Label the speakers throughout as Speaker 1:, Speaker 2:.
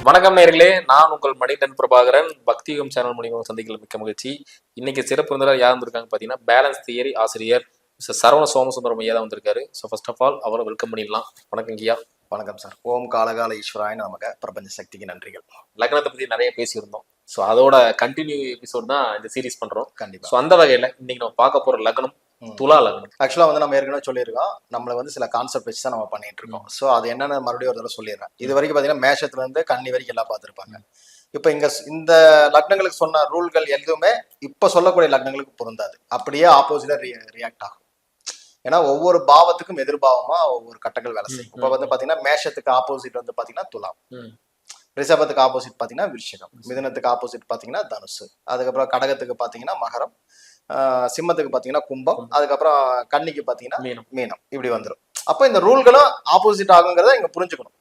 Speaker 1: வணக்கம் நேயர்களே, நான் உங்கள் மணிகண்டன் பிரபாகரன். பக்தியுகம் சேனல் மூலியமாக சந்திக்கல மிக்க மகிழ்ச்சி. இன்னைக்கு சிறப்பு விருந்தினர் யார் வந்திருக்காங்க பார்த்தீங்கன்னா, பேலன்ஸ் தியரி ஆசிரியர் மிஸ்டர் சரவண சோமசுந்தரம் ஐயா தான் வந்திருக்காரு. ஸோ ஃபர்ஸ்ட் ஆஃப் ஆல் அவரை வெல்கம் பண்ணிடலாம். வணக்கம் ஐயா.
Speaker 2: வணக்கம் சார். ஓம் காலகால ஈஸ்வராய நமக. பிரபஞ்ச சக்திக்கு நன்றிகள்.
Speaker 1: லக்னத்தை பற்றி நிறைய பேசியிருந்தோம். ஸோ அதோட கண்டினியூ எபிசோட் தான் இந்த சீரீஸ் பண்றோம்.
Speaker 2: கண்டிப்பா.
Speaker 1: ஸோ அந்த வகையில் இன்னைக்கு நம்ம பார்க்க போற லக்னம் துலா லக்னம்.
Speaker 2: ஆக்சுவலா வந்து நம்ம ஏற்கனவே சொல்லியிருக்கோம், நம்மள வந்து சில கான்செப்ட் வச்சு தான் நம்ம பண்ணிட்டு இருக்கோம். ஸோ அது என்னன்னு மறுபடியும் ஒரு தடவை சொல்லிடுறேன். இது வரைக்கும் பார்த்தீங்கன்னா மேஷத்துல இருந்து கன்னி வரைக்கும் எல்லாம் பார்த்துருப்பாங்க. இப்போ இந்த லக்னங்களுக்கு சொன்ன ரூல்கள் எதுவுமே இப்போ சொல்லக்கூடிய லக்னங்களுக்கு பொருந்தாது. அப்படியே ஆப்போசிட்டா ரியாக்ட் ஆகும். ஏன்னா ஒவ்வொரு பாவத்துக்கும் எதிர்பாவமா ஒவ்வொரு கட்டங்கள் வேலை செய்யும். இப்போ வந்து பாத்தீங்கன்னா மேஷத்துக்கு ஆப்போசிட் வந்து பாத்தீங்கன்னா துலாம், ரிஷபத்துக்கு ஆப்போசிட் பாத்தீங்கன்னா விருச்சிகம், மிதுனத்துக்கு ஆப்போசிட் பாத்தீங்கன்னா தனுசு, அதுக்கப்புறம் கடகத்துக்கு பாத்தீங்கன்னா மகரம், சிம்மத்துக்கு பாத்தீங்கன்னா கும்பம், அதுக்கப்புறம் கன்னிக்கு பாத்தீங்கன்னா மீனம். இப்படி வந்துடும். அப்போ இந்த ரூல்களும் ஆப்போசிட் ஆகுங்கிறத இங்க புரிஞ்சுக்கணும்.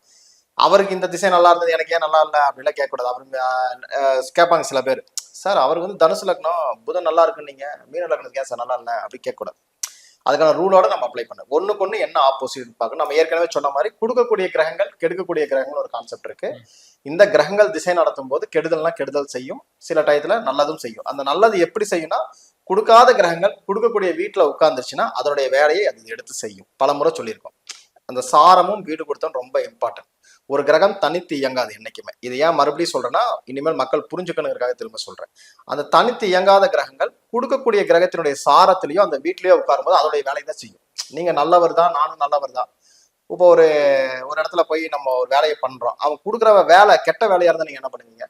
Speaker 2: அவருக்கு இந்த திசை நல்லா இருந்தது, எனக்கு ஏன் நல்லா இல்லை அப்படிலாம் கேட்கக்கூடாது. அப்புறம் கேட்பாங்க சில பேர், சார் அவருக்கு வந்து தனுசு லக்னம் புதன் நல்லா இருக்குன்னு நீங்க மீன லக்னத்துக்கு ஏன் சார் நல்லா இல்லை அப்படி கேட்கக்கூடாது. அதுக்கான ரூலோட நம்ம அப்ளை பண்ண ஒண்ணுக்கு ஒண்ணு என்ன ஆப்போசிட் பார்க்கணும். நம்ம ஏற்கனவே சொன்ன மாதிரி கொடுக்கக்கூடிய கிரகங்கள் கெடுக்கக்கூடிய கிரகங்கள் ஒரு கான்செப்ட் இருக்கு. இந்த கிரகங்கள் திசை நடத்தும் போது கெடுதல்னா கெடுதல் செய்யும், சில டயத்துல நல்லதும் செய்யும். அந்த நல்லது எப்படி செய்யும்னா, கொடுக்காத கிரகங்கள் கொடுக்கக்கூடிய வீட்டுல உட்கார்ந்துருச்சுன்னா அதனுடைய வேலையை அது எடுத்து செய்யும். பல முறை சொல்லியிருக்கோம். அந்த சாரமும் வீடு கொடுத்தோம் ரொம்ப இம்பார்ட்டன்ட். ஒரு கிரகம் தனித்து இயங்காது என்னைக்குமே. இது ஏன் மறுபடியும் சொல்றேன்னா, இனிமேல் மக்கள் புரிஞ்சுக்கணுங்கிறதுக்காக திரும்ப சொல்றேன். அந்த தனித்து இயங்காத கிரகங்கள் கொடுக்கக்கூடிய கிரகத்தினுடைய சாரத்திலையும் அந்த வீட்லயோ உட்காரும்போது அதோடைய வேலையை தான் செய்யும். நீங்க நல்லவர் தான், நானும் நல்லவர் தான். இப்போ ஒரு இடத்துல போய் நம்ம ஒரு வேலையை பண்றோம், அவன் கொடுக்குற வேலை கெட்ட வேலையா இருந்தா நீங்க என்ன பண்ணுவீங்க?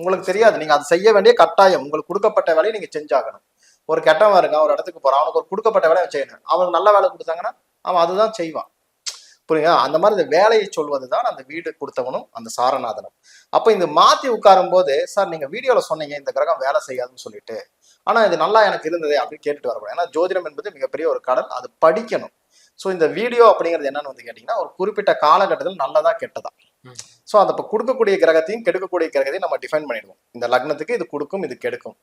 Speaker 2: உங்களுக்கு தெரியாது. நீங்க அதை செய்ய வேண்டிய கட்டாயம். உங்களுக்கு கொடுக்கப்பட்ட வேலையை நீங்க செஞ்சாகணும். ஒரு கெட்டவன் இருக்கான், ஒரு இடத்துக்கு போறான், அவனுக்கு ஒரு கொடுக்கப்பட்ட வேலையை செய்யணும். அவனுக்கு நல்ல வேலை கொடுத்தாங்கன்னா அவன் அதுதான் செய்வான். புரியுங்க? அந்த மாதிரி இந்த வேலையை சொல்வதுதான் அந்த வீடு கொடுத்தவனும் அந்த சாரநாதனும். அப்ப இந்த மாத்தி உட்காரும் போது, சார் நீங்க வீடியோல சொன்னீங்க இந்த கிரகம் வேலை செய்யாதுன்னு சொல்லிட்டு, ஆனா இது நல்லா எனக்கு இருந்ததே அப்படின்னு கேட்டுட்டு வரக்கூடாது. ஏன்னா ஜோதிடம் என்பது மிகப்பெரிய ஒரு கடல், அது படிக்கணும். ஸோ இந்த வீடியோ அப்படிங்கிறது என்னன்னு வந்து கேட்டீங்கன்னா, ஒரு குறிப்பிட்ட காலகட்டத்தில் நல்லதா கெட்டதா. ஸோ அந்த இப்போ கொடுக்கக்கூடிய கிரகத்தையும் கெடுக்கக்கூடிய கிரகத்தையும் நம்ம டிஃபைன் பண்ணிடுவோம். இந்த லக்னத்துக்கு இது கொடுக்கும், இது கெடுக்கும்.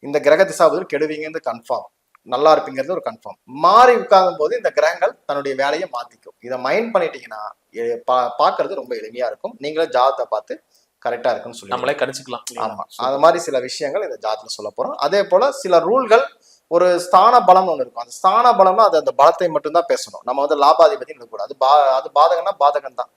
Speaker 2: இந்த கிரக திசாபதியில் கெடுவீங்கிறது கன்ஃபார்ம், நல்லா இருப்பீங்கிறது ஒரு கன்ஃபார்ம். மாறி உட்காரும் போது இந்த கிரகங்கள் தன்னுடைய வேலையை மாத்திக்கும். இதை மைண்ட் பண்ணிட்டீங்கன்னா பாக்குறது ரொம்ப எளிமையா இருக்கும். நீங்களே ஜாதகத்தை பார்த்து கரெக்டா இருக்குன்னு சொல்லி
Speaker 1: நம்மளே கணிச்சுக்கலாம்.
Speaker 2: ஆமா, அது மாதிரி சில விஷயங்கள் இந்த ஜாதகத்துல சொல்ல போறோம். அதே போல சில ரூல்கள், ஒரு ஸ்தான பலம் ஒன்று இருக்கும். அந்த ஸ்தான பலம்னா அது அந்த பலத்தை மட்டும்தான் பேசணும். நம்ம வந்து லாபாதிபதி எடுக்கக்கூடாது. அது பாதகம்னா பாதகம் தான்.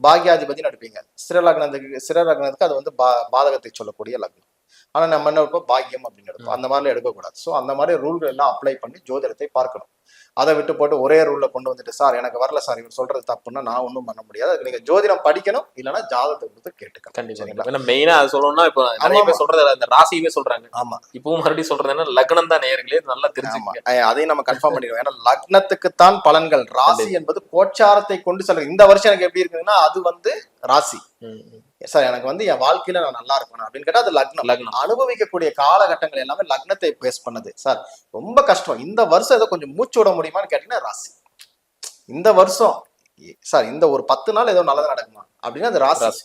Speaker 2: பாகியாதிபதினு எடுப்பீங்க. சிறலக்னத்துக்கு அது வந்து பாதகத்தை சொல்லக்கூடிய லக்னம். ஆனா நம்ம என்ன இருப்போம், பாக்கியம் அப்படின்னு எடுப்போம். அந்த மாதிரிலாம் எடுக்கக்கூடாது. ஸோ அந்த மாதிரி ரூல்கள் எல்லாம் அப்ளை பண்ணி ஜோதிடத்தை பார்க்கணும். அதை விட்டு போட்டு ஒரே ரூல்ல கொண்டு வந்துட்டு, சார் எனக்கு வரல சார் இவர் சொல்றது தப்புன்னா நான் ஒன்றும் பண்ண முடியாது. அதுக்கு நீங்க ஜோதிடம் படிக்கணும், இல்லைன்னா ஜாதகத்தை கொடுத்து கேட்டுக்கணும்.
Speaker 1: கண்டிப்பா. மெயினா அது சொல்லணும்னா இப்போ நிறைய பேர் சொல்றது அந்த ராசியவே சொல்றாங்க. ஆமா, இப்பவும் மறுபடியும் சொல்றது என்ன, லக்னம் தான் நேயர்களே நல்லா தெரிஞ்சுக்கோங்க.
Speaker 2: அதையும் நம்ம கன்ஃபார்ம் பண்ணிடுவோம். ஏன்னா லக்னத்துக்குத்தான் பலன்கள். ராசி என்பது கோச்சாரத்தை கொண்டு சொல்ற. இந்த வருஷம் எனக்கு எப்படி இருக்குதுன்னா அது வந்து ராசி. சார் எனக்கு வந்து என் வாழ்க்கையில நான் நல்லா இருக்கணும் அப்படின்னு கேட்டா அது லக்னம். அனுபவிக்கக்கூடிய காலகட்டங்கள் எல்லாமே லக்னத்தை பேஸ் பண்ணது. சார் ரொம்ப கஷ்டம், இந்த வருஷம் ஏதோ கொஞ்சம் மூச்சு விட முடியுமான்னு கேட்டீங்கன்னா ராசி. இந்த வருஷம் சார் இந்த ஒரு 10 நாள் ஏதோ நல்லது நடக்குமா அப்படின்னா அது ராசி.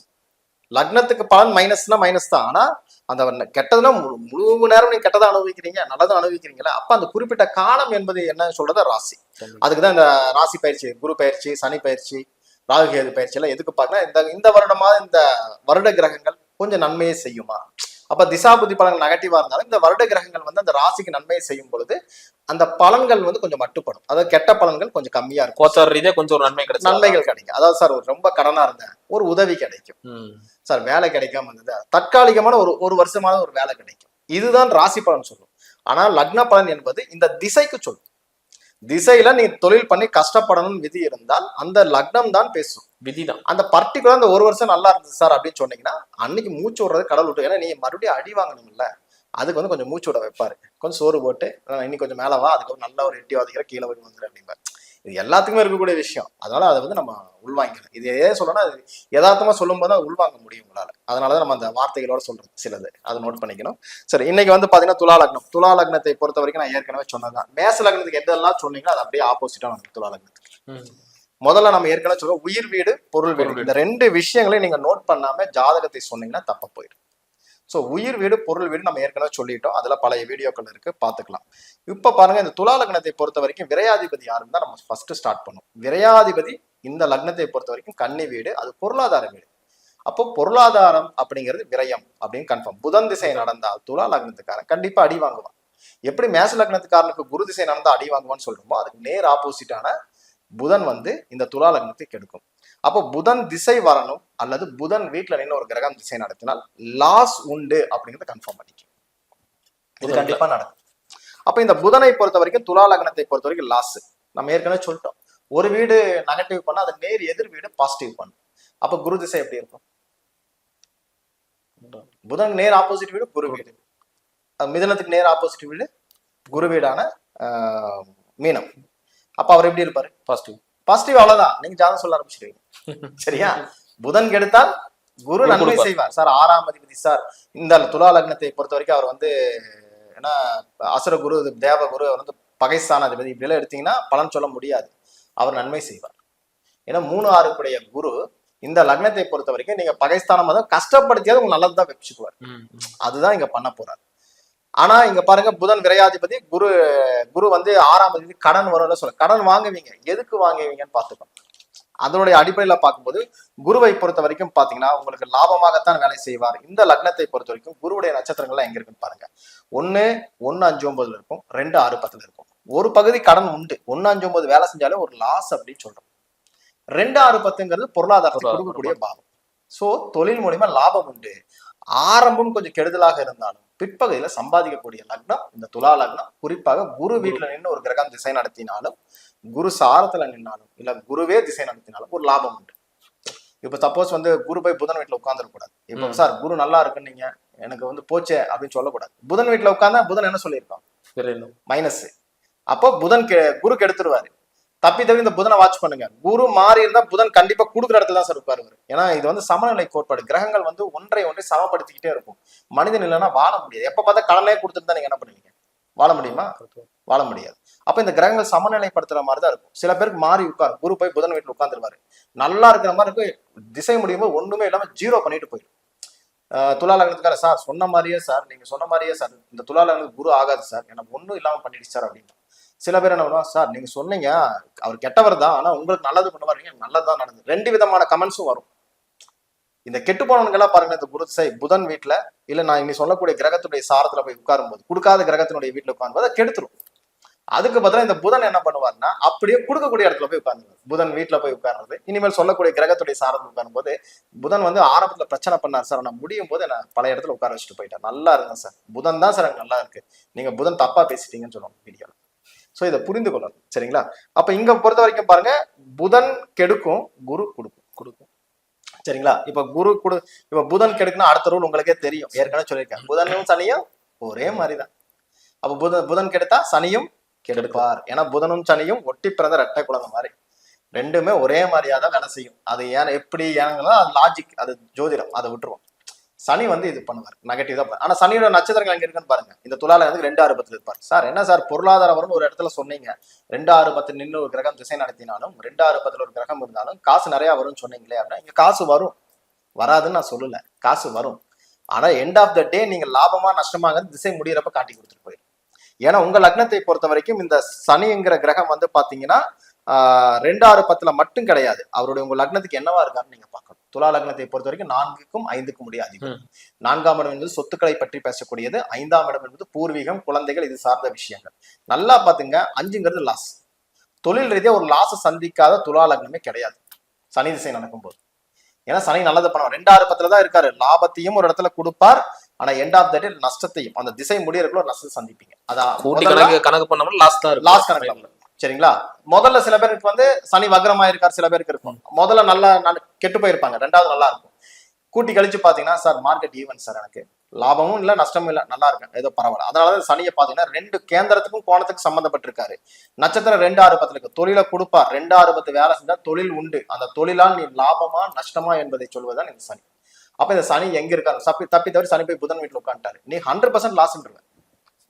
Speaker 2: லக்னத்துக்கு பலன் மைனஸ்னா மைனஸ் தான். ஆனா அந்த கெட்டதுன்னா முழு நேரம் நீங்க கெட்டதை அனுபவிக்கிறீங்க, நல்லதும் அனுபவிக்கிறீங்களா, அப்ப அந்த குறிப்பிட்ட காலம் என்பது என்ன சொல்றது ராசி. அதுக்குதான் இந்த ராசி பயிற்சி, குரு பயிற்சி, சனி பயிற்சி, ராகுகேது பயிற்சி எல்லாம் எதுக்கு பார்க்கனா, இந்த வருடமா இந்த வருட கிரகங்கள் கொஞ்சம் நன்மையை செய்யுமா. அப்ப திசாபுத்தி பலன்கள் நெகட்டிவா இருந்தாலும் இந்த வருட கிரகங்கள் வந்து அந்த ராசிக்கு நன்மையை செய்யும் பொழுது அந்த பலன்கள் வந்து கொஞ்சம் மட்டுப்படும். அதாவது கெட்ட பலன்கள் கொஞ்சம் கம்மியா இருக்கும்.
Speaker 1: கோச்சார ரீதியா கொஞ்சம் ஒரு
Speaker 2: நன்மைகள் கிடைக்கும். அதாவது சார் ரொம்ப கடனா இருந்தேன், ஒரு உதவி கிடைக்கும். சார் வேலை கிடைக்காம இருந்தது, தற்காலிகமான ஒரு வருஷமான ஒரு வேலை கிடைக்கும். இதுதான் ராசி பலன் சொல்லும். ஆனா லக்ன பலன் என்பது இந்த திசைக்கு சொல்லும். திசையில நீ தொழில் பண்ணி கஷ்டப்படணும்னு விதி இருந்தால் அந்த லக்னம் தான் பேசும்.
Speaker 1: விதிதான்.
Speaker 2: அந்த பர்டிகுலர் அந்த ஒரு வருஷம் நல்லா இருந்துச்சு சார் அப்படின்னு சொன்னீங்கன்னா அன்னைக்கு மூச்சு விடுறது கடவுள் விட்டு. ஏன்னா நீ மறுபடியும் அடி வாங்கணும்ல, அதுக்கு வந்து கொஞ்சம் மூச்சு விட வைப்பாரு. கொஞ்சம் சோறு போட்டு இன்னைக்கு கொஞ்சம் மேல வா, அதுக்கு நல்ல ஒரு எட்டி வாதிக்கிற கீழே போய் வந்துரு அப்படிம்பாரு. இது எல்லாத்துக்குமே இருக்கக்கூடிய விஷயம். அதனால அதை வந்து நம்ம உள்வாங்கிக்கணும். இது ஏன் சொல்லணும்னா யதார்த்தமா சொல்லும் போது உள்வாங்க முடியும் உங்களால. அதனாலதான் நம்ம அந்த வார்த்தைகளோட சொல்றது சிலது, அதை நோட் பண்ணிக்கணும். சரி, இன்னைக்கு வந்து பாத்தீங்கன்னா துலா லக்னம். துலா லக்னத்தை பொறுத்த வரைக்கும் நான் ஏற்கனவே சொன்னதுதான். மேச லக்னத்துக்கு எதெல்லாம் சொன்னீங்களோ அது அப்படியே ஆப்போசிட்டா வந்து துலா லக்னத்துக்கு. முதல்ல நம்ம ஏற்கனவே சொல்றோம், உயிர் வீடு பொருள் வீடு. இந்த 2 விஷயங்களையும் நீங்க நோட் பண்ணாம ஜாதகத்தை சொன்னீங்கன்னா தப்ப போயிடும். ஸோ உயிர் வீடு பொருள் வீடு நம்ம ஏற்கனவே சொல்லிட்டோம். அதுல பழைய வீடியோக்கள் இருக்கு, பார்த்துக்கலாம். இப்ப பாருங்க, இந்த துலா லக்னத்தை பொறுத்த வரைக்கும் விரையாதிபதி யாருன்னு தான் நம்ம ஃபர்ஸ்ட் ஸ்டார்ட் பண்ணும். விரையாதிபதி இந்த லக்னத்தை பொறுத்த வரைக்கும் கன்னி வீடு, அது பொருளாதார வீடு. அப்போ பொருளாதாரம் அப்படிங்கிறது விரயம் அப்படின்னு கன்ஃபார்ம். புதன் திசை நடந்தால் துலா லக்னத்துக்காரன் கண்டிப்பா அடி வாங்குவான். எப்படி மேஷ லக்னத்துக்காரனுக்கு குரு திசை நடந்தா அடி வாங்குவான்னு சொல்றோமோ அதுக்கு நேர் ஆப்போசிட்டான புதன் வந்து இந்த துலா லக்னத்தை கெடுக்கும். அப்போ புதன் திசை வரணும் அல்லது புதன் வீட்டுல நின்று ஒரு கிரகம் திசை நடத்தினால் லாஸ் உண்டு அப்படிங்கறத கன்ஃபார்ம் பண்ணிக்கும். இது கண்டிப்பா நடக்கும். அப்ப இந்த புதனை பொறுத்த வரைக்கும் துலா லக்னத்தை பொறுத்த வரைக்கும் லாஸ். நம்ம ஏற்கனவே சொல்லிட்டோம், ஒரு வீடு நெகட்டிவ் பண்ணா அது நேர் எதிர் வீடு பாசிட்டிவ் பண்ணும். அப்ப குரு திசை எப்படி இருக்கும்? புதன் நேர் ஆப்போசிட் வீடு குரு வீடு, மிதனத்துக்கு நேர் ஆப்போசிட் வீடு குரு வீடான மீனம். அப்ப அவர் எப்படி இருப்பாரு?
Speaker 1: பாசிட்டிவ்.
Speaker 2: பாசிட்டிவ், அவ்வளவுதான். நீங்க ஜாதகம் சொல்ல ஆரம்பிச்சிருவீங்க. சரியா? புதன் கெடுத்தால் குரு நன்மை செய்வார் சார். 6ஆம் அதிபதி சார். இந்த துலா லக்னத்தை பொறுத்த வரைக்கும் அவர் வந்து ஏன்னா அசுர குரு தேவ குரு, அவர் வந்து பகைஸ்தான அதிபதி. இப்படி எல்லாம் எடுத்தீங்கன்னா பலன் சொல்ல முடியாது. அவர் நன்மை செய்வார். ஏன்னா 3-6 குரு இந்த லக்னத்தை பொறுத்த வரைக்கும் நீங்க பகைஸ்தானம் வந்து கஷ்டப்படுத்தியாவது உங்க நல்லதுதான் வச்சுக்குவார். அதுதான் இங்க பண்ண போறாரு. ஆனா இங்க பாருங்க, புதன் விரையாதிபதி, குரு வந்து 6ஆம் அதிபதி. கடன் வரும்னு சொல்ல, கடன் வாங்குவீங்க, எதுக்கு வாங்குவீங்கன்னு பாத்துக்கோங்க. அதனுடைய அடிப்படையில பார்க்கும்போது குருவை பொறுத்த வரைக்கும் பாத்தீங்கன்னா உங்களுக்கு லாபமாகத்தான் வேலை செய்வார். இந்த லக்னத்தை பொறுத்த வரைக்கும் குருவுடைய நட்சத்திரங்கள்லாம் எங்க இருக்குன்னு பாருங்க. 1, 5-9 இருக்கும், 2, 6, 10 இருக்கும். ஒரு பகுதி கடன் உண்டு. 1, 5, 9 வேலை செஞ்சாலே ஒரு லாஸ் அப்படின்னு சொல்றோம். 2, 6, 10ங்கிறது பொருளாதாரத்தை கொடுக்கக்கூடிய பாவம். சோ தொழில் மூலியமா லாபம் உண்டு. ஆரம்பம் கொஞ்சம் கெடுதலாக இருந்தாலும் பிற்பகுதியில சம்பாதிக்கக்கூடிய லக்னம் இந்த துலா லக்னம். குறிப்பாக குரு வீட்டுல நின்று ஒரு கிரகம் திசை நடத்தினாலும், குரு சாரத்துல நின்னாலும், இல்ல குருவே திசை நடத்தினாலும் ஒரு லாபம் உண்டு. இப்ப சப்போஸ் வந்து குரு போய் புதன் வீட்டுல உட்கார்ந்துடக்கூடாது. இப்ப சார் குரு நல்லா இருக்குன்னு நீங்க எனக்கு வந்து போச்சே அப்படின்னு சொல்லக்கூடாது. புதன் வீட்டுல உட்கார்ந்தா புதன் என்ன சொல்லியிருக்கோம்? மைனஸ். அப்போ குரு கெடுத்துருவாரு. தப்பி இந்த புதனை வாட்ச் பண்ணுங்க. குரு மாறி இருந்தா புதன் கண்டிப்பா கொடுக்குற இடத்துல தான் சார் உட்காருவாரு. ஏன்னா இது வந்து சமநிலை கோட்பாடு. கிரகங்கள் வந்து ஒன்றை சமப்படுத்திக்கிட்டே இருக்கும். மனிதன் இல்லைன்னா வாழ முடியாது. எப்ப பார்த்தா கடனே கொடுத்துட்டு தான் நீங்க என்ன பண்ணுவீங்க? வாழ முடியுமா? வாழ முடியாது. அப்ப இந்த கிரகங்கள் சமநிலைப்படுத்துற மாதிரி தான் இருக்கும். சில பேருக்கு மாறி உட்காரும். குரு போய் புதன் வீட்டுல உட்காந்துருவாரு. நல்லா இருக்கிற மாதிரி இருக்கும். திசை முடியும் போது ஒண்ணுமே இல்லாம ஜீரோ பண்ணிட்டு போயிடும். துலா லக்னத்துக்கார சார் சொன்ன மாதிரியே சார், நீங்க சொன்ன மாதிரியே சார், இந்த துலா லக்னத்துக்கு குரு ஆகாது சார், எனக்கு ஒண்ணும் இல்லாம பண்ணிடுச்சு சார் அப்படின்னு. சில பேர் என்ன பண்ணுவாங்க, சார் நீங்க சொன்னீங்க அவர் கெட்டவர் தான், ஆனா உங்களுக்கு நல்லது பண்ணுவாருங்க, நல்லதுதான் நடந்தது. 2 விதமான கமெண்ட்ஸும் வரும். இந்த கெட்டு போனவங்கெல்லாம் பாருங்க, இந்த குரு திசை புதன் வீட்டுல இல்ல நான் இன்னைக்கு சொல்லக்கூடிய கிரகத்துடைய சாரத்துல போய் உட்காரும் போது, கொடுக்காத கிரகத்தினுடைய வீட்டுல உட்காரும் போது கெடுத்துரும். அதுக்கு பதிலா இந்த புதன் என்ன பண்ணுவாருன்னா அப்படியே கொடுக்கக்கூடிய இடத்துல போய் உட்கார்ந்து, புதன் வீட்டுல போய் உட்கார்றது. இனிமேல் சொல்லக்கூடிய கிரகத்துடைய சாரத்துல உட்காரும் போது, புதன் வந்து ஆரம்பத்துல பிரச்சனை பண்ணார் சார், நான் முடியும் போது என்ன பல இடத்துல உட்கார வச்சுட்டு போயிட்டேன், நல்லா இருந்தேன் சார், புதன் தான் சார் எனக்கு நல்லா இருக்கு, நீங்க புதன் தப்பா பேசிட்டீங்கன்னு சொல்லுவாங்க வீடியோல. சோ இதை புரிந்து கொள்ளணும். சரிங்களா? அப்ப இங்க பொறுத்த வரைக்கும் பாருங்க, புதன் கெடுக்கும், குரு கொடுக்கும். சரிங்களா? இப்ப இப்ப புதன் கெடுக்குன்னா அடுத்த ரூல் உங்களுக்கே தெரியும், ஏற்கனவே சொல்லியிருக்கேன். புதனும் சனியும் ஒரே மாதிரிதான். அப்ப புதன் கெடுத்தா சனியும் கெடுப்பார். ஏன்னா புதனும் சனியும் ஒட்டி பிறந்த ரெட்டை குழந்தை மாதிரி, ரெண்டுமே ஒரே மாதிரியாதான் வேலை செய்யும். அது ஏன் எப்படி ஏன்னா அது லாஜிக், அது ஜோதிடம், அதை விட்டுருவோம். சனி வந்து இது பண்ணுவார், நெகட்டிவ் தான். ஆனா சனியோட நட்சத்திரங்கள் எங்க இருக்குன்னு பாருங்க. இந்த துலால வந்து 2, 6, 10 இருப்பார். சார் என்ன சார் பொருளாதாரம் வரும்னு ஒரு இடத்துல சொன்னீங்க, 2, 6, 10 நின்று ஒரு கிரகம் திசை நடத்தினாலும், 2, 6, 10 ஒரு கிரகம் இருந்தாலும் காசு நிறைய வரும்னு சொன்னீங்களே அப்படின்னா, இங்க காசு வரும், வராதுன்னு நான் சொல்லல, காசு வரும். ஆனா எண்ட் ஆஃப் த டே நீங்க லாபமா நஷ்டமாக திசை முடியறப்ப காட்டி கொடுத்துட்டு போயிடும். ஏன்னா உங்க லக்னத்தை பொறுத்த வரைக்கும் இந்த சனிங்கிற கிரகம் வந்து பாத்தீங்கன்னா 2, 6, 10 மட்டும் கிடையாது, அவருடைய உங்க லக்னத்துக்கு என்னவா இருக்காருன்னு நீங்க பார்க்கணும். துலா லக்னத்தை பொறுத்த வரைக்கும் 4க்கும் 5க்கும் முடிய அதிகம். 4ஆம் இடம் என்பது சொத்துக்களை பற்றி பேசக்கூடியது, 5ஆம் இடம் என்பது பூர்வீகம், குழந்தைகள், இது சார்ந்த விஷயங்கள். நல்லா பாத்துங்க, 5ங்கிறது லாஸ். தொழில் ரீதியா ஒரு லாஸ் சந்திக்காத துலா லக்னமே கிடையாது சனி திசை நடக்கும் போது. ஏன்னா சனி நல்லது பண்ணுவார். 2, 6, 10 தான் இருக்காரு, லாபத்தையும் ஒரு இடத்துல கொடுப்பார், ஆனா எண்ட் ஆஃப் த டே நஷ்டத்தையும், அந்த திசை முடியறதுக்குள்ள ஒரு நஷ்டத்தை சந்திப்பீங்க. அதான் கணக்கு பண்ணாம லாஸ் கணக்கு. சரிங்களா? முதல்ல சில பேருக்கு வந்து சனி வக்ரமா இருக்காரு, சில பேருக்கு இருக்கும். முதல்ல நல்லா கெட்டு போயிருப்பாங்க, 2வது நல்லா இருக்கும். கூட்டி கழிச்சு பாத்தீங்கன்னா, சார் மார்க்கெட் ஈவன் சார், எனக்கு லாபமும் இல்ல நஷ்டமும் இல்ல, நல்லா இருக்கேன், ஏதோ பரவாயில்ல. அதனாலதான் சனியை பாத்தீங்கன்னா 2 கேந்திரத்துக்கும் கோணத்துக்கு சம்பந்தப்பட்டிருக்காரு. நட்சத்திரம் 2, 6, 10 தொழிலை கொடுப்பார். 2, 6, 10 வேலை செஞ்சா தொழில் உண்டு. அந்த தொழிலால் நீ லாபமா நஷ்டமா என்பதை சொல்வதுதான் இந்த சனி. அப்ப இந்த சனி எங்க இருக்காரு? தப்பி தவிர சனி போய் புதன் வீட்டுல உட்காந்துட்டாரு, நீ 100% லாஸ்ன்றவன்.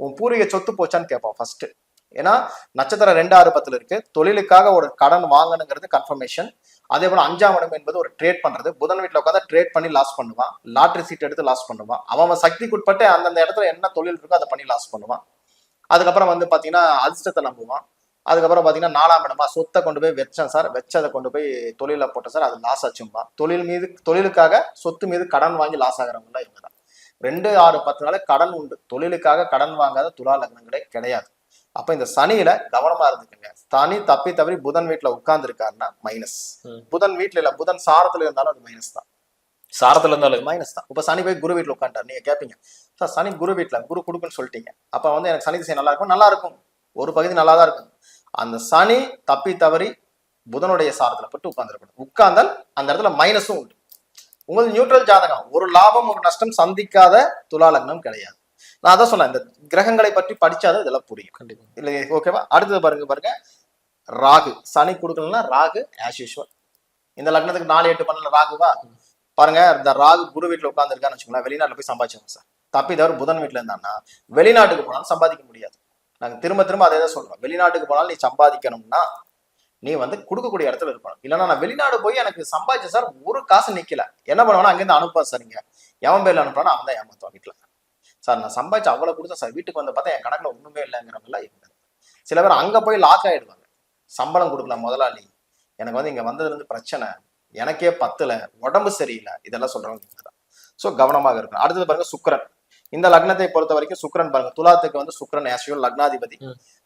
Speaker 2: உன் பூர்வீக சொத்து போச்சான்னு கேட்பான் ஃபர்ஸ்ட். ஏன்னா நட்சத்திரம் 2, 6, 10 இருக்கு. தொழிலுக்காக ஒரு கடன் வாங்கணுங்கிறது கன்ஃபர்மேஷன். அதே போல 5ஆம் இடம் என்பது ஒரு ட்ரேட் பண்றது. புதன் வீட்டுல உட்காந்து ட்ரேட் பண்ணி லாஸ் பண்ணுவான், லாட்டரி சீட் எடுத்து லாஸ் பண்ணுவான். அவன் சக்திக்கு உட்பட்டு அந்தந்த இடத்துல என்ன தொழில் இருக்கோ அதை பண்ணி லாஸ் பண்ணுவான். அதுக்கப்புறம் வந்து பாத்தீங்கன்னா அதிர்ஷ்டத்தை நம்புவான். அதுக்கப்புறம் பாத்தீங்கன்னா 4ஆம் இடமா சொத்தை கொண்டு போய் வச்சேன் சார், வச்சதை கொண்டு போய் தொழில போட்டேன் சார், அது லாஸ் ஆச்சும்பா. தொழிலுக்காக சொத்து மீது கடன் வாங்கி லாஸ் ஆகிறவங்க இவங்க தான். 2, 6, 10 கடன் உண்டு. தொழிலுக்காக கடன் வாங்காத துலா லக்னங்களே கிடையாது. அப்ப இந்த சனியில கவனமா இருந்துக்குங்க. சனி தப்பி தவறி புதன் வீட்டுல உட்கார்ந்து இருக்காருன்னா மைனஸ். புதன் வீட்டுல இல்ல, புதன் சாரத்துல இருந்தாலும் அது மைனஸ் தான்.
Speaker 1: சாரத்துல இருந்தாலும்
Speaker 2: மைனஸ் தான். இப்ப சனி போய் குரு வீட்டுல உட்காந்துட்டார், நீங்க கேட்பீங்க சார் சனி குரு வீட்டுல குரு கொடுக்குன்னு சொல்லிட்டீங்க, அப்ப வந்து எனக்கு சனி திசை நல்லா இருக்கும். நல்லா இருக்கும், ஒரு பகுதி நல்லா தான் இருக்கும். அந்த சனி தப்பி தவறி புதனுடைய சாரத்துல போட்டு உட்கார்ந்துருக்கணும். உட்கார்ந்தால் அந்த இடத்துல மைனஸும் உண்டு. உங்களுக்கு நியூட்ரல் ஜாதகம், ஒரு லாபம் ஒரு நஷ்டம் சந்திக்காத துலா லக்னம் கிடையாது. நான் அதான் சொன்னேன், இந்த கிரகங்களை பற்றி படிச்சாதான் இதெல்லாம் புரியும்.
Speaker 1: கண்டிப்பா
Speaker 2: இல்ல ஓகேவா? அடுத்தது பாருங்க ராகு. சனி கொடுக்கலன்னா ராகு ஆஸ் யூஷுவல். இந்த லக்னத்துக்கு 4, 8, 12 ராகுவா பாருங்க. இந்த ராகு குரு வீட்டுல உட்காந்துருக்கான்னு வச்சுக்கோங்களேன், வெளிநாட்டுல போய் சம்பாதிச்சோம் சார். தப்பி தவிர புதன் வீட்டுல இருந்தான்னா வெளிநாட்டுக்கு போனாலும் சம்பாதிக்க முடியாது. நாங்க திரும்ப திரும்ப அதே தான் சொல்றோம். வெளிநாட்டுக்கு போனாலும் நீ சம்பாதிக்கணும்னா நீ வந்து கொடுக்கக்கூடிய இடத்துல இருக்கணும். இல்லைன்னா நான் வெளிநாடு போய் எனக்கு சம்பாதிச்சேன் சார், ஒரு காசு நிக்கல, என்ன பண்ணுவேன்னா அங்கேருந்து அனுப்பா சார், நீங்க எவன் பேர்ல அனுப்புறானா அவன் தான் ஏமாத்துவான் வீட்டுல. சார் நான் சம்பாதிச்சு அவ்வளவு கொடுத்தேன் சார், வீட்டுக்கு வந்து பார்த்தா என் கணக்குல ஒண்ணுமே இல்லைங்கிறவங்களாம் இவங்க. சில பேர் அங்க போய் லாக் ஆயிடுவாங்க. சம்பளம் கொடுக்கல முதலாளி, எனக்கு வந்து இங்க வந்ததுல இருந்து பிரச்சனை, எனக்கே பத்தல, உடம்பு சரியில்லை, இதெல்லாம் சொல்றவங்க தான். ஸோ கவனமாக இருக்கணும். அடுத்தது பாருங்க சுக்கிரன். இந்த லக்னத்தை பொறுத்த வரைக்கும் சுக்கிரன் பாருங்க, துலாத்துக்கு வந்து சுக்கிரன் ஆக்சுவல் லக்னாதிபதி,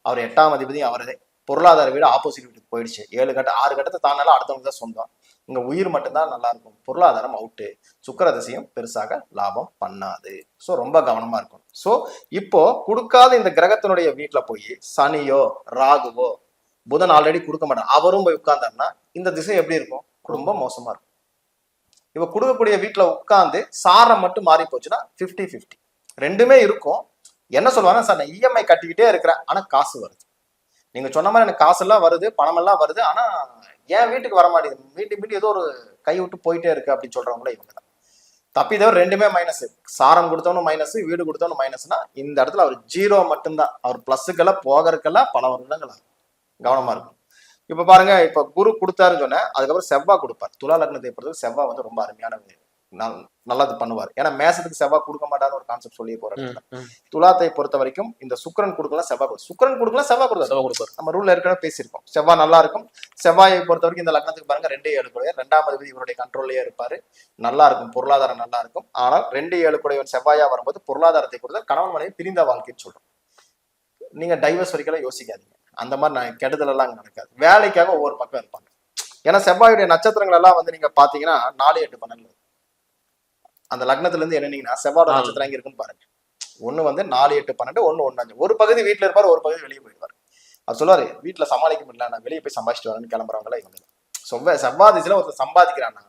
Speaker 2: அவர் 8ஆம் அதிபதி அவரது. பொருளாதார வீடு ஆப்போசிட் வீட்டுக்கு போயிடுச்சு. 7 கட்ட 6 கட்டத்தை தாண்டாலும் அடுத்தவங்க தான் சொந்தம். இங்க உயிர் மட்டும்தான் நல்லா இருக்கும், பொருளாதாரம் அவுட்டு. சுக்கிர திசையும் பெருசாக லாபம் பண்ணாது. ஸோ ரொம்ப கவனமா இருக்கும். ஸோ இப்போ கொடுக்காத இந்த கிரகத்தினுடைய வீட்டுல போய் சனியோ ராகுவோ புதன் ஆல்ரெடி கொடுக்க மாட்டான், அவரும் போய் உட்கார்ந்தாருன்னா இந்த திசை எப்படி இருக்கும்? ரொம்ப மோசமா இருக்கும். இவ கொடுக்கக்கூடிய வீட்டுல உட்கார்ந்து சாரம் மட்டும் மாறி போச்சுன்னா 50-50 ரெண்டுமே இருக்கும். என்ன சொல்லுவாங்க சார், நான் இஎம்ஐ கட்டிக்கிட்டே இருக்கிறேன் ஆனா காசு வருது, நீங்க சொன்ன மாதிரி எனக்கு காசு எல்லாம் வருது, பணம் எல்லாம் வருது, ஆனா ஏன் வீட்டுக்கு வர மாட்டேங்குது, மீண்டும் ஏதோ ஒரு கை விட்டு போயிட்டே இருக்கு அப்படின்னு சொல்றவங்களே இவங்க தான். தப்பி தவிர ரெண்டுமே மைனஸ். சாரம் கொடுத்தவனும் மைனஸ், வீடு கொடுத்தவனும் மைனஸ்னா இந்த இடத்துல அவர் 0 மட்டும்தான். அவர் பிளஸுக்கெல்லாம் போகிறதுக்கெல்லாம் பல வருடங்கள் ஆகும். கவனமா இருக்கும். இப்ப பாருங்க, இப்ப குரு கொடுத்தாருன்னு சொன்னேன், அதுக்கப்புறம் செவ்வாய் கொடுப்பார். துலா லக்னத்தை பொறுத்தவரை செவ்வாய் வந்து ரொம்ப அருமையான நல்லது பண்ணுவார். ஏன்னா மேசத்துக்கு செவ்வாய் கொடுக்க மாட்டான்னு ஒரு கான்செப்ட் சொல்லி போறாங்க. துலாத்தை பொறுத்த வரைக்கும் இந்த சுக்கிரன் கொடுக்கலாம் செவ்வாய் கொடுக்கும், சுக்கிரன் கொடுக்கலாம் செவ்வாய் கொடுப்பார். நம்ம ரூல்ல ஏற்கனவே பேசியிருக்கோம். செவ்வாய் நல்லா இருக்கும். செவ்வாயை பொறுத்த வரைக்கும் இந்த லக்னத்துக்கு பாருங்க 2, 7 2ஆம் அதிபதி இவருடைய கண்ட்ரோல்லயே இருப்பாரு. நல்லா இருக்கும், பொருளாதாரம் நல்லா இருக்கும். ஆனால் 2, 7 செவ்வாயா வரும்போது பொருளாதாரத்தை பொறுத்த கணவன் மனைவி பிரிந்த வாழ்க்கைன்னு சொல்றோம். நீங்க டைவர்ஸ் வரைக்கும் யோசிக்காதீங்க, அந்த மாதிரி நான் கெடுதல் எல்லாம் நடக்காது. வேலைக்காக ஒவ்வொரு பக்கம் இருப்பாங்க. ஏன்னா செவ்வாயுடைய நட்சத்திரங்கள் எல்லாம் வந்து நீங்க பாத்தீங்கன்னா 4, 8, 12 அந்த லக்னத்துல இருந்து என்னன்னீங்கன்னா செவ்வாயோட நட்சத்திரம் எங்க இருக்குன்னு பாருங்க. ஒண்ணு வந்து 4, 8, 12, 1, 1, 5. ஒரு பகுதி வீட்டுல இருப்பாரு, ஒரு பகுதி வெளியே போயிடுவாரு. அது சொல்லுவாரு, வீட்டுல சமாளிக்க முடியல, நான் வெளியே போய் சம்பாதிச்சுட்டு வரேன்னு கிளம்புறவங்களா இவங்க. செவ்வாய் திசையில ஒருத்தர் சம்பாதிக்கிறான்னா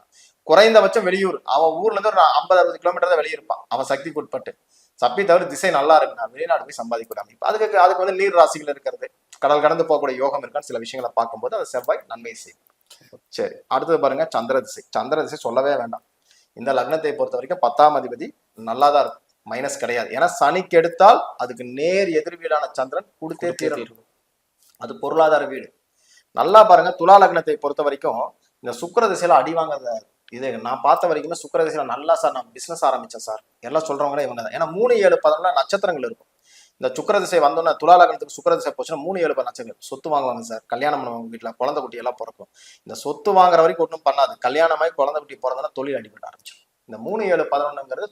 Speaker 2: குறைந்தபட்சம் வெளியூர், அவன் ஊர்ல இருந்து ஒரு 50-60 கிலோமீட்டர் தான் வெளியே இருப்பான். அவன் சக்திக்கு உட்பட்டு சப்பி தவிர திசை நல்லா இருக்குன்னா வெளிநாடு போய் சம்பாதிக்கூடாது. இப்ப அதுக்கு வந்து நீர் ராசிகள் இருக்கிறது, கடல் கடந்து போகக்கூடிய யோகம் இருக்கான்னு சில விஷயங்களை பார்க்கும்போது அது செவ்வாய் நன்மை செய்யும். சரி, அடுத்தது பாருங்க சந்திர திசை. சந்திர திசை சொல்லவே வேண்டாம். இந்த லக்னத்தை பொறுத்த வரைக்கும் 10ஆம் அதிபதி நல்லாதான் இருக்கும், மைனஸ் கிடையாது. ஏன்னா சனிக்கு எடுத்தால் அதுக்கு நேர் எதிர் வீடான சந்திரன் கொடுத்தே தீரும். அது பொருளாதார வீடு. நல்லா பாருங்க, துலா லக்னத்தை பொறுத்த வரைக்கும் இந்த சுக்கிர திசையில அடி வாங்காத இது நான் பார்த்த வரைக்குமே சுக்கிர திசையில நல்லா சார் நான் பிசினஸ் ஆரம்பிச்சேன் சார் எல்லாம் சொல்றவங்களே இவங்க தான். ஏன்னா 3, 7, 11 நட்சத்திரங்கள் இருக்கும். இந்த சுக்கிர திசை வந்தோன்னா துலா லக்னத்துக்கு சுக்கிர திசை போச்சுன்னா 3, 7, 10 நட்சத்திரம் சொத்து வாங்குவாங்க சார். கல்யாணம் பண்ணுவாங்க, வீட்டுல குழந்தை குட்டி எல்லாம் பிறக்கும். இந்த சொத்து வாங்குற வரைக்கும் ஒன்றும் பண்ணாது. கல்யாணமாய் குழந்தை குட்டி பிறந்தனா தொழில் அடிபட ஆரம்பிச்சிடும். இந்த 3, 7, 11ங்கிறது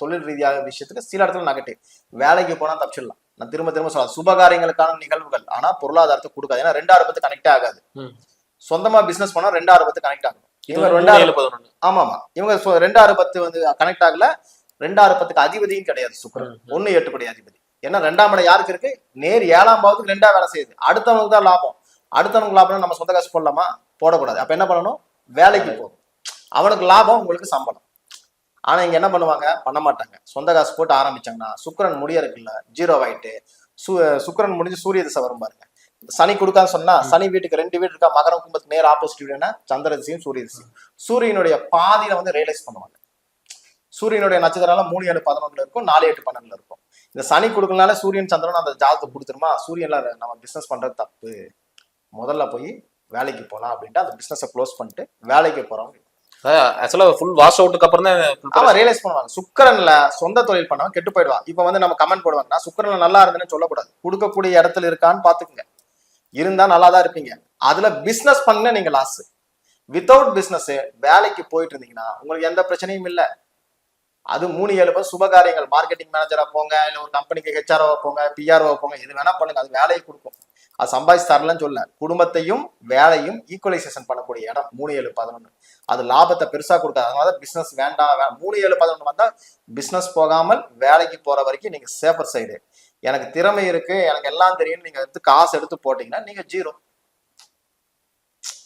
Speaker 2: தொழில் ரீதியாக விஷயத்துக்கு சில இடத்துல நெகட்டிவ். வேலைக்கு போனா தப்பிச்சிடலாம். நான் திரும்ப சொல்ல சுபகாரியங்களுக்கான நிகழ்வுகள், ஆனா பொருளாதாரத்தை கொடுக்காது. ஏன்னா 2, 6 கனெக்ட் ஆகாது. சொந்தமா பிசினஸ் பண்ணா 2, 6 கனெக்ட் ஆகும். இவங்க 2, 6, 11 ஆமா இவங்க 2, 6, 10 வந்து கனெக்ட் ஆகல. 2, 6, 10 அதிபதியும் கிடையாது சுக்கிரன். 1, 8 அதிபதி. ஏன்னா 2ஆம் இடம் யாருக்கு இருக்கு? நேர் 7ஆம் பாவத்துக்கு 2ஆ வேலை செய்யுது. அடுத்தவங்களுக்கு தான் லாபம். அடுத்தவனுக்கு லாபம் நம்ம சொந்த காசு போடலாமா? போடக்கூடாது. அப்ப என்ன பண்ணணும்? வேலைக்கு போகும். அவனுக்கு லாபம், உங்களுக்கு சம்பளம். ஆனா இங்க என்ன பண்ணுவாங்க? பண்ண மாட்டாங்க. சொந்த காசு போட்டு ஆரம்பிச்சாங்கன்னா சுக்கிரன் முடிய இருக்குல்ல 0 ஆயிட்டு சுக்கிரன் முடிஞ்சு சூரிய திசை வரும் பாருங்க. சனி கொடுக்கான்னு சொன்னா சனி வீட்டுக்கு 2 வீடு இருக்கா, மகரம் கும்பத்துக்கு நேர் ஆப்போசிட் வீடுனா சந்திர திசையும் சூரிய திசையும். சூரியனுடைய பாதியில வந்து ரியலைஸ் பண்ணுவாங்க. சூரியனுடைய நட்சத்திரம் 3, 7, 11 இருக்கும், 4, 8, 12 இருக்கும். இந்த சனி கொடுக்கறதுனால சூரியன் சந்திரன் அந்த ஜாதகத்தை கொடுத்துருமா? சூரியன்ல நம்ம பிசினஸ் பண்றது தப்பு, முதல்ல போய் வேலைக்கு போலாம் அப்படின்ட்டு அந்த பிசினஸை க்ளோஸ் பண்ணிட்டு வேலைக்கு போறவங்க
Speaker 1: ஃபுல் வாஷ் அவுட்டுக்கு அப்புறம் தான்
Speaker 2: ரியலைஸ் பண்ணுவாங்க. சுக்கிரன்ல சொந்த தொழில் பண்ணவங்க கெட்டு போயிடுவாங்க. இப்ப வந்து நம்ம கமெண்ட் போடுவாங்கன்னா சுக்கிரன்ல நல்லா இருந்தேன்னு சொல்லக்கூடாது, கொடுக்கக்கூடிய இடத்துல இருக்கான்னு பாத்துக்குங்க. இருந்தா நல்லா தான் இருப்பீங்க. அதுல பிசினஸ் பண்ண நீங்க லாஸ். வித்தவுட் பிசினஸ் வேலைக்கு போயிட்டு இருந்தீங்கன்னா உங்களுக்கு எந்த பிரச்சனையும் இல்லை. அது 3-7 சுபகாரியங்கள், மார்க்கெட்டிங் மேனேஜரா போங்க, இல்ல ஒரு கம்பெனிக்கு ஹெச்ஆர்ஓ போங்க, பிஆர்ஓ போங்க, எது வேணா பண்ணுங்க, அது வேலையை கொடுக்கும். அது சம்பாதிச்சு தரலன்னு சொல்ல, குடும்பத்தையும் வேலையும் ஈக்குவலைசேஷன் பண்ணக்கூடிய இடம் 3-7-11. அது லாபத்தை பெருசா கொடுக்காது. அதனால பிசினஸ் வேண்டாம். 3-7-11 வந்தா பிசினஸ் போகாமல் வேலைக்கு போற வரைக்கும் நீங்க சேஃபர் சைடு. எனக்கு திறமை இருக்கு, எனக்கு எல்லாம் தெரியும், நீங்க எடுத்து காசு எடுத்து போட்டீங்கன்னா நீங்க ஜீரோ.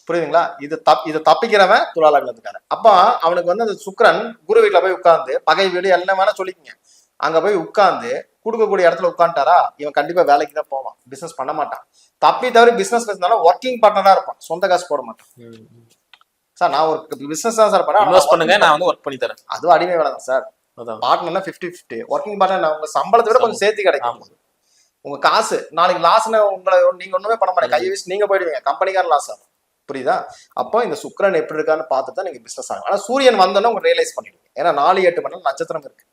Speaker 2: புரியுதுங்களா? இது தப்பிக்கிறவன் துலா லக்னத்துக்காரன். அப்ப அவனுக்கு வந்து அந்த சுக்கிரன் குரு வீட்டுல போய் உட்கார்ந்து, பகை வீடு எல்லாம் வேணா சொல்லிக்கங்க, அங்க போய் உட்கார்ந்து கொடுக்கக்கூடிய இடத்துல உட்காந்துட்டாரா, இவன் கண்டிப்பா வேலைக்கு தான் போவான், பிசினஸ் பண்ண மாட்டான். தப்பி தவிர பிசினஸ் பேசினாலும் ஒர்க்கிங் பார்ட்னரா இருப்பான், சொந்த காசு போட மாட்டான். சார் நான் ஒரு பிசினஸ் தான் சார்
Speaker 1: பண்ணுங்க, நான் வந்து ஒர்க் பண்ணி தரேன்,
Speaker 2: அதுவும் அடிமை வேலை தான் சார். பார்ட்னர்னா 50-50, ஒர்க்கிங் பார்ட்னர் உங்க சம்பளத்தை விட கொஞ்சம் சேர்த்து கிடைக்கும். உங்க காசு நாளைக்கு லாஸ்ன்னு உங்களை நீங்க ஒண்ணுமே பண்ண மாட்டேன், கையை வீசி நீங்க போயிடுவீங்க, கம்பெனிக்காரன் லாஸ் ஆகும். புரியுதா? அப்போ இந்த சுக்கிரன் எப்படி இருக்கான்னு பார்த்து தான் நீங்க பிசினஸ் ஆகும். ஆனா சூரியன் வந்தோன்னா உங்க ரியலைஸ் பண்ணிடுவீங்க. ஏன்னா 4-8 மணி நட்சத்திரம் இருக்கு.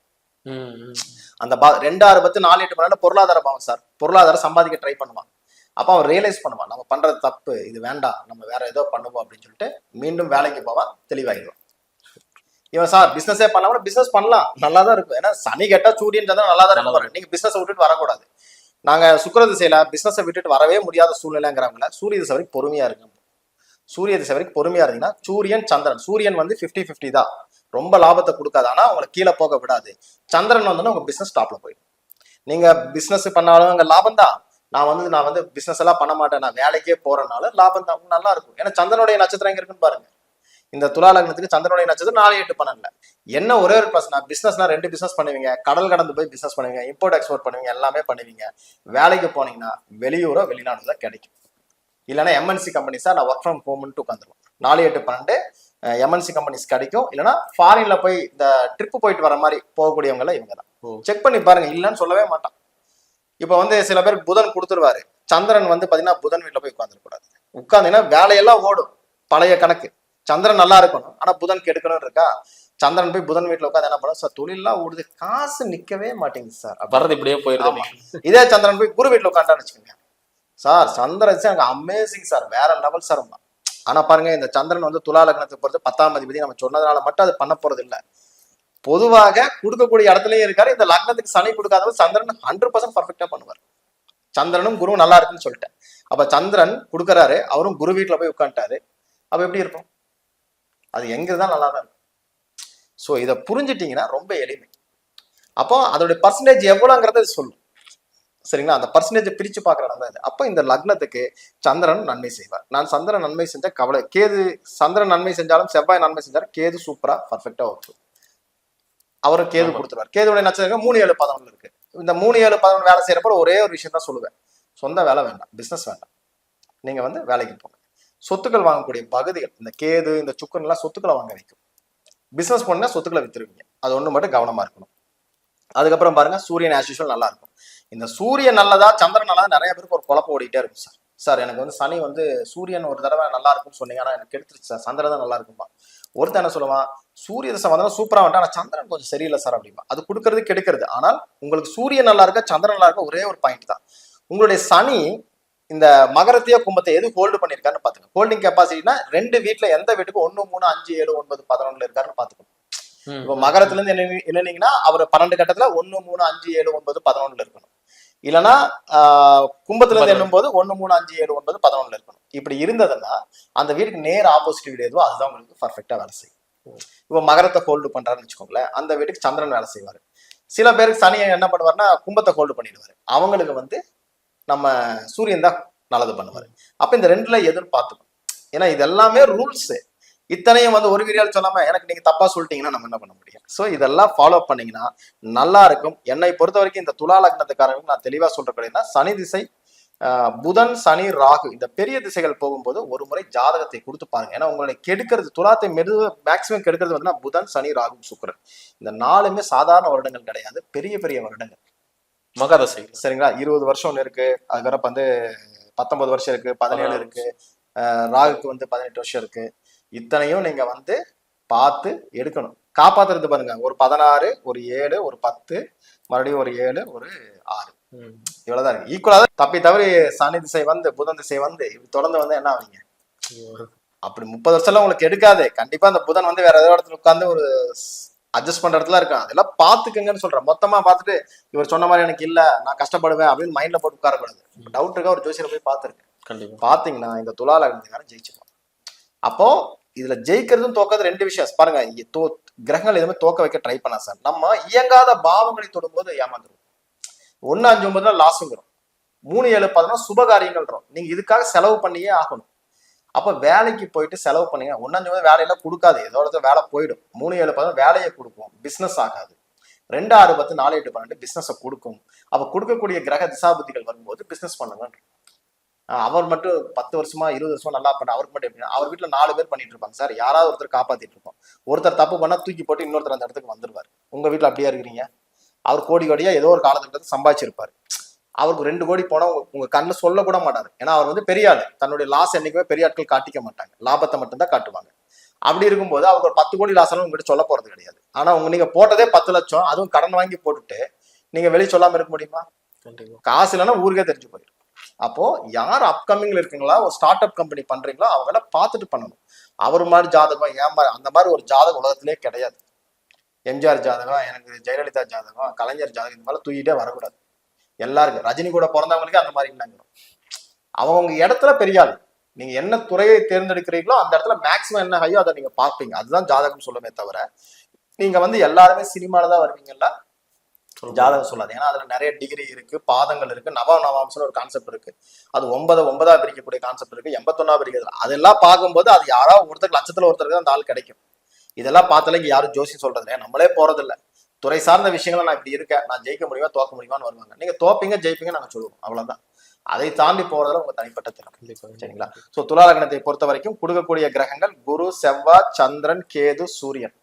Speaker 2: அந்த 2-6-10 4-8 மணி பொருளாதார பாவம் சார். பொருளாதாரம் சம்பாதிக்க ட்ரை பண்ணுவான். அப்ப அவன் ரியலைஸ் பண்ணுவான், நம்ம பண்றது தப்பு, இது வேண்டாம், நம்ம வேற ஏதோ பண்ணுவோம் அப்படின்னு சொல்லிட்டு மீண்டும் வேலைக்கு போவான், தெளிவாயிடுவான். இவன் சார் பிசினஸே பண்ணாம பிசினஸ் பண்ணலாம், நல்லா தான் இருக்கும். ஏன்னா சனி கேட்டா சூரியன் நல்லா தான் இருக்கும். நீங்க பிசினஸ் விட்டுட்டு வரக்கூடாது. நாங்க சுக்கிர திசையில பிசினஸை விட்டுட்டு வரவே முடியாத சூழ்நிலைங்கிறாங்கள, சூரிய திசை வரைக்கும் பொறுமையா இருக்கு. சூரிய திசை வரைக்கும் பொறுமையா இருந்தீங்கன்னா சூரியன் சந்திரன், சூரியன் வந்து 50-50 தான், ரொம்ப லாபத்தை கொடுக்காது, ஆனா உங்களை கீழே போக விடாது. சந்திரன் வந்தோன்னா உங்க பிசினஸ் டாப்ல போயிடும். நீங்க பிசினஸ் பண்ணாலும் அங்க லாபம் தான். நான் வந்து பிசினஸ் எல்லாம் பண்ண மாட்டேன், நான் வேலைக்கே போறதுனால லாபம் தான், நல்லா இருக்கும். ஏன்னா சந்திரனுடைய நட்சத்திரம் எங்க இருக்குன்னு பாருங்க. இந்த துலா லக்னத்துக்கு சந்திரனுடைய நட்சத்திரம் 4-8-12. என்ன ஒரே ஒரு பிரச்சனை, பிசினஸ்னா 2 பிசினஸ் பண்ணுவீங்க, கடல் கடந்து போய் பிசினஸ் பண்ணுவீங்க, இம்போர்ட் எக்ஸ்போர்ட் பண்ணுவீங்க, எல்லாமே பண்ணுவீங்க. வேலைக்கு போனீங்கன்னா வெளியூரோ வெளிநாடு தான் கிடைக்கும். இல்லைன்னா எம்என்சி கம்பெனிஸா நான் ஒர்க் ஃப்ரம் ஹோம்னு உட்காந்துருவோம். 4-8-12 எம்என்சி கம்பெனிஸ் கிடைக்கும். இல்லைன்னா ஃபாரின்ல போய் இந்த ட்ரிப்பு போயிட்டு வர மாதிரி போகக்கூடியவங்க இவங்க தான். செக் பண்ணி பாருங்க, இல்லைன்னு சொல்லவே மாட்டான். இப்ப வந்து சில பேருக்கு புதன் கொடுத்துருவாரு, சந்திரன் வந்து பாத்தீங்கன்னா புதன் வீட்டுல போய் உட்காந்துருக்கூடாது. உட்காந்தீங்கன்னா வேலையெல்லாம் ஓடும், பழைய கணக்கு. சந்திரன் நல்லா இருக்கணும், ஆனா புதன் கெடுக்கணும் இருக்கா. சந்திரன் போய் புதன் வீட்டுல உட்காந்து என்ன பண்ணும் சார், தொழிலெல்லாம் ஓடுது, காசு நிக்கவே மாட்டேங்குது சார், வர்றது இப்படியே போயிருது. இதே சந்திரன் போய் குரு வீட்டுல உட்காண்டான்னு வச்சுக்கோங்க சார், சந்திரன் அங்க அமேசிங் சார், வேற லெவல் சார். ஆனா பாருங்க, இந்த சந்திரன் வந்து துலா லக்னத்தை பொறுத்து 10ஆம் அதிபதி நம்ம சொன்னதுனால மட்டும் அது பண்ண போறது இல்லை. பொதுவாக கொடுக்கக்கூடிய இடத்துலயும் இருக்காரு. இந்த லக்னத்துக்கு சனி கொடுக்காதவங்க சந்திரன் 100% பர்ஃபெக்டா பண்ணுவார். சந்திரனும் குருவும் நல்லா இருக்குன்னு சொல்லிட்டேன். அப்ப சந்திரன் கொடுக்கறாரு, அவரும் குரு வீட்டுல போய் உட்காந்துட்டாரு, அப்ப எப்படி இருக்கும்? அது எங்கதான் நல்லா தான் இருக்கும். ஸோ இதை புரிஞ்சுட்டீங்கன்னா ரொம்ப எளிமை. அப்போ அதோடைய பர்சன்டேஜ் எவ்வளோங்கிறத சொல்லும். சரிங்களா? அந்த பர்சன்டேஜ் பிரிச்சு பார்க்கறாங்க. அப்போ இந்த லக்னத்துக்கு சந்திரன் நன்மை செய்வார். நான் சந்திரன் நன்மை செஞ்சா கவலை, கேது சந்திரன் நன்மை செஞ்சாலும் செவ்வாய் நன்மை செஞ்சாலும் கேது சூப்பரா பர்ஃபெக்டா ஒர்க். அவரும் கேது கொடுத்துருவார். கேதுடைய நட்சத்திரம் 3-7-11 இருக்கு. இந்த 3-7-11 வேலை செய்யறப்ப ஒரே ஒரு விஷயம் தான் சொல்லுவேன், சொந்த வேலை வேண்டாம், பிசினஸ் வேண்டாம், நீங்க வந்து வேலைக்கு போங்க. சொத்துக்கள் வாங்கக்கூடிய பகுதிகள், இந்த கேது இந்த சுக்கன் எல்லாம் சொத்துக்களை வாங்க வைக்கும். பிசினஸ் பண்ணா சொத்துக்களை வித்துருவீங்க, அது ஒண்ணு மட்டும் கவனமா இருக்கணும். அதுக்கப்புறம் பாருங்க, சூரியன் ஆஸ் யூசுவல் நல்லா இருக்கும். இந்த சூரியன் நல்லதா சந்திரன் நல்லதா நிறைய பேருக்கு ஒரு குழப்பம் ஓடிட்டே இருக்கும் சார். சார் எனக்கு வந்து சனி வந்து சூரியன் ஒரு தடவை நல்லா இருக்கும்னு சொன்னீங்க, ஆனா எனக்கு எடுத்துருச்சு சார், சந்திரன் தான் நல்லா இருக்கும்பா. ஒருத்தர் என்ன சொல்லுவான், சூரிய தசை வந்தாலும் சூப்பரா வந்துட்டு, ஆனா சந்திரன் கொஞ்சம் சரியில்லை சார் அப்படிம்பா. அது கொடுக்கறது கெடுக்கிறது. ஆனால் உங்களுக்கு சூரியன் நல்லா இருக்க சந்திரன் நல்லா இருக்க ஒரே ஒரு பாயிண்ட் தான், உங்களுடைய சனி இந்த மகரத்தையோ கும்பத்தை எது ஹோல்டு பண்ணிருக்காருன்னு பாத்துங்க. ஹோல்டிங் கெப்பாசிட்டினா 2 வீட்டுல எந்த வீட்டுக்கு 1, 3, 5, 7, 9, 11 இருக்காருன்னு பாத்துக்கணும். இப்ப மகரத்துல இருந்து என்னன்னீங்கன்னா அவர் 12 கட்டத்துல 1, 3, 5, 7, 9, 11 இருக்கணும். இல்லைன்னா கும்பத்துல இருந்து எண்ணும் போது 1, 3, 5, 7, 9, 11 இருக்கணும். இப்படி இருந்ததுன்னா அந்த வீட்டுக்கு நேர் ஆப்போசிட் வீடு எதுவோ அதுதான் உங்களுக்கு பர்ஃபெக்டா வேலை செய்யும். இப்போ மகரத்தை ஹோல்டு பண்றாருன்னு வச்சுக்கோங்களேன், அந்த வீட்டுக்கு சந்திரன் வேலை செய்வாரு. சில பேருக்கு சனியை என்ன பண்ணுவாருன்னா கும்பத்தை ஹோல்டு பண்ணிடுவாரு, அவங்களுக்கு வந்து நம்ம சூரியன் தான் நல்லது பண்ணுவாரு. அப்ப இந்த 2ல எதுன்னு பார்த்துக்கணும். ஏன்னா இது எல்லாமே ரூல்ஸ். இத்தனையும் வந்து ஒரு வீடியோல சொல்லாம எனக்கு நீங்க தப்பா சொல்லிட்டீங்கன்னா நம்ம என்ன பண்ண முடியும்? ஸோ இதெல்லாம் ஃபாலோ பண்ணீங்கன்னா நல்லா இருக்கும். என்னை பொறுத்த வரைக்கும் இந்த துலா லக்னத்துக்காரங்களுக்கு நான் தெளிவா சொல்றேன்னா, சனி திசை, புதன், சனி, ராகு இந்த பெரிய திசைகள் போகும்போது ஒரு முறை ஜாதகத்தை கொடுத்து பாருங்க. ஏன்னா உங்களை கெடுக்கிறது, துலாத்தை மேக்சிமம் கெடுக்கிறது வந்து புதன், சனி, ராகு, சுக்கிரன். இந்த 4மே சாதாரண வருடங்கள் கிடையாது, பெரிய பெரிய வருடங்கள்.
Speaker 1: மகதசை
Speaker 2: சரிங்களா? 20 வருஷம் ஒன்று இருக்கு, அதுக்கப்புறம் வந்து 19 வருஷம் இருக்கு, 17 இருக்கு, ராகுக்கு வந்து 18 வருஷம் இருக்கு. இத்தனையும் நீங்க வந்து பார்த்து எடுக்கணும். காப்பாத்துறது பாருங்க, ஒரு 16, ஒரு 7, ஒரு 10, மறுபடியும் ஒரு 7, ஒரு 6. இவ்வளவுதான் இருக்கு. ஈக்குவலா தான் தப்பி தவறி சனி திசை வந்து புதன் திசை வந்து இப்படி தொடர்ந்து வந்து என்ன ஆவீங்க? அப்படி 30 வருஷம்லாம் உங்களுக்கு எடுக்காது. கண்டிப்பா அந்த புதன் வந்து வேற ஏதோ இடத்துல உட்கார்ந்து ஒரு அட்ஜஸ்ட் பண்ற இடத்துல இருக்கும். அதெல்லாம் பாத்துக்கங்கன்னு சொல்றேன். மொத்தமா பார்த்துட்டு இவர் சொன்ன மாதிரி எனக்கு இல்ல, நான் கஷ்டப்படுவேன் அப்படின்னு மைண்ட்ல போட்டு உட்காரக்கூடாது. டவுட் இருக்கா, ஒரு ஜோசியரை போய் பார்த்துருக்கேன்.
Speaker 1: கண்டிப்பா
Speaker 2: பாத்தீங்கன்னா இந்த துலா லக்னத்துக்காரன் ஜெயிச்சுப்பான். அப்போ இதுல ஜெயிக்கிறதும் தோக்கிறது ரெண்டு விஷயம் பாருங்க. கிரகங்கள் எதுவுமே தோக்க வைக்க ட்ரை பண்ணா சார். நம்ம இயங்காத பாவங்களை தொடும்போது ஏமாந்துருவோம். 1, 5, 9 லாஸுங்கிறோம். 3, 7, 11 சுப காரியங்கள்ன்றோம். நீங்க இதுக்காக செலவு பண்ணியே ஆகணும். அப்ப வேலைக்கு போயிட்டு செலவு பண்ணீங்க. 1, 5, 9 வேலையெல்லாம் கொடுக்காது. ஏதோ இடத்துல வேலை போயிடும். 3, 7, 11 வேலையை கொடுக்கும், பிசினஸ் ஆகாது. 2, 6, 10, 4, 8, 12 பிசினஸை கொடுக்கும். அப்ப கொடுக்கக்கூடிய கிரக திசாபுத்திகள் வரும்போது பிசினஸ் பண்ணுங்க. அவர் மட்டும் 10 வருஷமா 20 வருஷமா நல்லா பண்ண அவருக்கு மட்டும் எப்படி? அவர் வீட்டுல 4 பேர் பண்ணிட்டு இருப்பாங்க சார். யாராவது ஒருத்தர் காப்பாத்திட்டு இருப்போம். ஒருத்தர் தப்பு பண்ணா தூக்கி போட்டு இன்னொருத்தர் அந்த இடத்துக்கு வந்துருவாரு. உங்க வீட்டுல அப்படியா இருக்கிறீங்க? அவர் கோடி கோடியா ஏதோ ஒரு காலத்துல சம்பாதிச்சிருப்பாரு. அவருக்கு 2 கோடி போனா உங்க கண்ணு சொல்ல கூட மாட்டாரு. ஏன்னா அவர் வந்து பெரிய ஆளு. தன்னுடைய லாஸ் என்னைக்குமே பெரிய ஆட்கள் காட்டிக்க மாட்டாங்க. லாபத்தை மட்டும்தான் காட்டுவாங்க. அப்படி இருக்கும்போது அவருக்கு ஒரு 10 கோடி லாஸ் உங்ககிட்ட சொல்ல போறது கிடையாது. ஆனா நீங்க போட்டதே 10 லட்சம், அதுவும் கடன் வாங்கி போட்டுட்டு நீங்க வெளியே சொல்லாம இருக்க முடியுமா? காசு இல்லைன்னா ஊருக்கே தெரிஞ்சு போயிடும். அப்போ யார் அப்கமிங்ல இருக்குங்களா, ஒரு ஸ்டார்ட் அப் கம்பெனி பண்றீங்களோ அவங்கள பார்த்துட்டு பண்ணணும். அவர் மாதிரி ஜாதகம் ஏன் மாதிரி அந்த மாதிரி ஒரு ஜாதகம் உலகத்திலே கிடையாது. எம்ஜிஆர் ஜாதகம், எனக்கு ஜெயலலிதா ஜாதகம், கலைஞர் ஜாதகம், இந்த மாதிரி தூக்கிட்டே வரக்கூடாது. எல்லாருக்கும் ரஜினி கூட பிறந்தவங்களுக்கு அந்த மாதிரி இல்லைங்கிறோம். அவங்க இடத்துல பெரிய ஆள். நீங்க என்ன துறையை தேர்ந்தெடுக்கிறீங்களோ அந்த இடத்துல மேக்சிமம் என்ன ஹையோ அதை நீங்க பார்ப்பீங்க. அதுதான் ஜாதகம் சொல்லுமே தவிர நீங்க வந்து எல்லாருமே சினிமால தான் வருவீங்கல்ல ஜாதகம் சொல்லாது. ஏன்னா அதுல நிறைய டிகிரி இருக்கு, பாதங்கள் இருக்கு, நவாம்சம்னு ஒரு கான்செப்ட் இருக்கு. அது 9 பிரிக்கக்கூடிய கான்செப்ட் இருக்கு, 81 பிரிக்கிறது. அதெல்லாம் பார்க்கும்போது அது யாராவது ஒருத்தருக்கு லட்சத்துல ஒருத்தருக்கு அந்த ஆள் கிடைக்கும். இதெல்லாம் பார்த்தாலே இங்க யாரும் ஜோசி சொல்றது இல்லையா, நம்மளே போறது இல்லை. துறை சார்ந்த விஷயங்களை நான் இப்படி இருக்கேன், நான் ஜெயிக்க முடியுமா தோக்க முடியுமான்னு வருவாங்க. நீங்க தோப்பீங்க ஜெயிப்பீங்க நாங்க சொல்லுவோம், அவ்வளவுதான். அதை தாண்டி போறதுல உங்க தனிப்பட்ட திறன். சரிங்களா? சோ துலா லக்னத்தை பொறுத்த வரைக்கும் கொடுக்கக்கூடிய கிரகங்கள் குரு, செவ்வாய், சந்திரன், கேது, சூரியன்.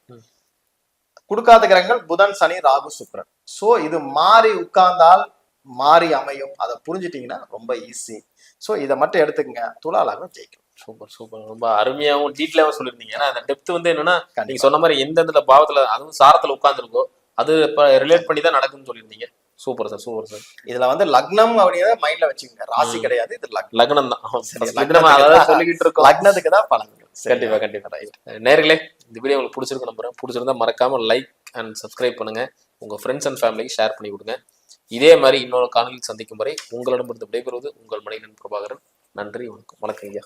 Speaker 2: கொடுக்காத கிரகங்கள் புதன், சனி, ராகு, சுக்கிரன். சோ இது மாறி உட்கார்ந்தால் மாறி அமையும். அதை புரிஞ்சுட்டீங்கன்னா ரொம்ப ஈஸி. சோ இதை மட்டும் எடுத்துக்கங்க, துலா லக்னம் ஜெயிக்கும்.
Speaker 1: Super super. ரொம்ப அருமையாகவும் டீட்டெயிலாகவும் சொல்லியிருந்தீங்க. ஏன்னா அந்த டெப்த் வந்து என்னன்னா நீங்க சொன்ன மாதிரி எந்தெந்த பாவத்துல அதுவும் சாரத்துல உட்கார்ந்துருக்கோ அது இப்ப ரிலேட் பண்ணி தான் நடக்கும்னு சொல்லியிருந்தீங்க. Super sir, super sir.
Speaker 2: இதுல வந்து லக்னம் அப்படிங்கிறத மைண்ட்ல வச்சுக்கோங்க. ராசி கிடையாது, இது
Speaker 1: லக்னம் தான்.
Speaker 2: சொல்லிக்கிட்டு இருக்கோம், லக்னத்துக்கு தான் பலன்கள்.
Speaker 1: கண்டிப்பா கண்டிப்பா. நேர்களே, இந்த வீடியோ உங்களுக்கு பிடிச்சிருக்கு நம்புறேன். பிடிச்சிருந்தா மறக்காம லைக் அண்ட் சப்ஸ்கிரைப் பண்ணுங்க. உங்க ஃப்ரெண்ட்ஸ் அண்ட் ஃபேமிலிக்கு ஷேர் பண்ணி கொடுங்க. இதே மாதிரி இன்னொரு காணொலியில் சந்திக்கும் வரை உங்களிடமிருந்து விடைபெறுவது உங்கள் மணிகண்டன் பிரபாகரன். நன்றி, வணக்கம். வணக்கம் ஐயா.